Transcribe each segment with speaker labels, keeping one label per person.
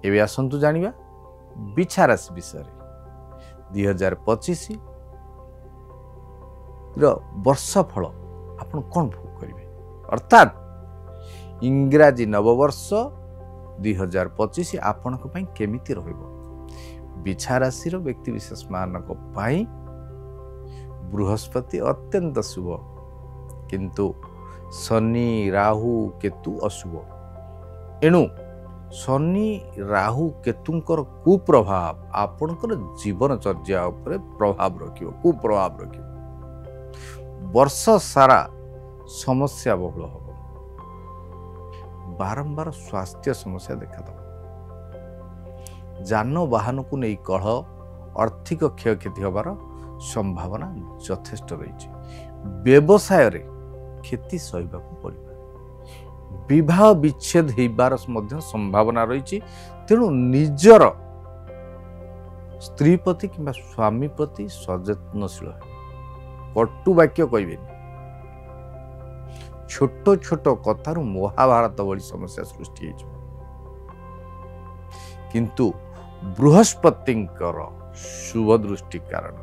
Speaker 1: एबे आसंतु जानिबा बिछा राशि विषय 2025 वर्षफल आपण कौन भोग करेंगे अर्थात इंग्राजी नववर्ष 2025 आपण केमिति रहिबो बिछा राशि व्यक्ति विशेष मानक बृहस्पति अत्यंत शुभ किंतु शनि राहु केतु अशुभ एणु शनि राहु केतुंकर कुप्रभाव आपणकर जीवनचर्या उपरे प्रभाव रखियो कुप्रभाव रखियो वर्ष सारा समस्या बहुल हम बारंबार स्वास्थ्य समस्या देखा जानवाहन को नहीं कलह आर्थिक क्षयक्षति होबार संभावना यथेष्ट रही व्यवसाय रे क्षति सहबा पड़े विवाह विच्छेद होबार संभावना रही तेणु निजर स्त्री प्रति कि स्वामी प्रति सचेतनशील कटु वाक्य कहबे छोट छोट कथार महाभारत भली समस्या सृष्टि किंतु बृहस्पतिंकर शुभ दृष्टि कारण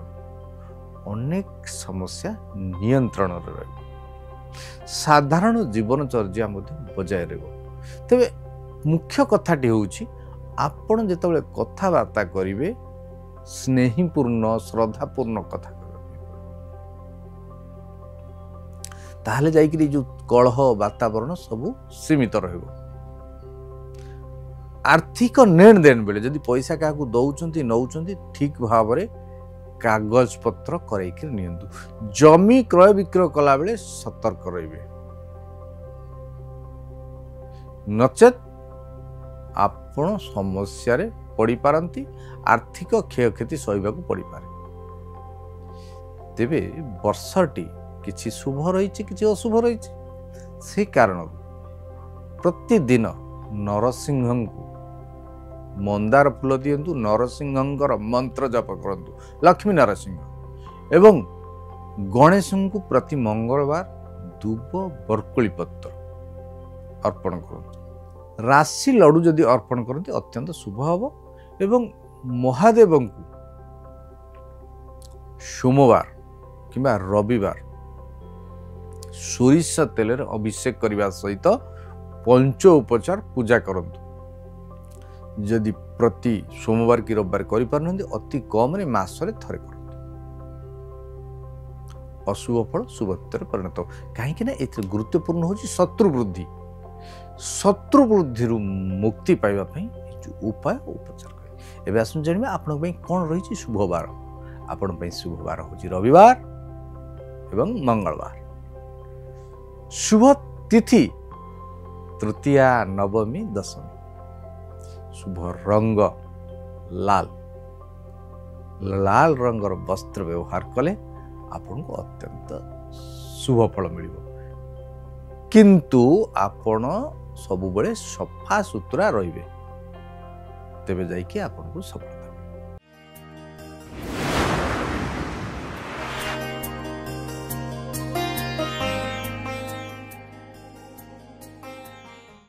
Speaker 1: अनेक समस्या नियंत्रण रही साधारण जीवनचर्या बजाय रही तेरे मुख्य कथाटी हूँ आपण जिते कथबार्ता करेंगे स्नेहीपूर्ण श्रद्धापूर्ण कथा ताहले जाइकरी जो कलह वातावरण सबू सीमित रहिबो आर्थिक लेन देन बेले जदि पैसा क्या दौरान नौरान ठीक भाव में कागज पत्र करैकि नियंतु जमी क्रय विक्रय कला बेले सतर्क रहिबे नचेत आपण समस्या रे पड़ी पारंती आर्थिक क्षयक्षति सहबा को पड़ी पारे तेबे वर्षटी किछि शुभ रही किछि अशुभ रही से कारण प्रतिदिन नरसिंह को मंदार फूल दियंतु नरसिंहंकर मंत्र जप करंतु लक्ष्मी नरसिंह एवं गणेश को प्रति मंगलवार दुब बरकोली पत्र अर्पण करंतु राशि लडू जदि अर्पण करंतु अत्यंत शुभ हबो एवं महादेव को सोमवार किंबा रविवार सोरिष तेल अभिषेक करने सहित पंच उपचार पूजा करंतु जदि प्रति सोमवार की रविवार करें अति कम मसरे थरे कर अशुभ फल शुभत्व परिणत कहीं गुरुत्वपूर्ण हूँ शत्रु वृद्धि मुक्ति पाइबापी उपाय उपचार करें एवं आसुन जाना आपण कौन रही शुभवार आपण शुभवार हूँ रविवार एवं मंगलवार शुभ तिथि तृतीया नवमी दशमी शुभ रंग लाल लाल रंगर वस्त्र व्यवहार कले आपन को अत्यंत शुभ फल मिलिबो किंतु आपण सब बड़े सफा सुतरा रहिबे तेबे जाई कि आपन को सफल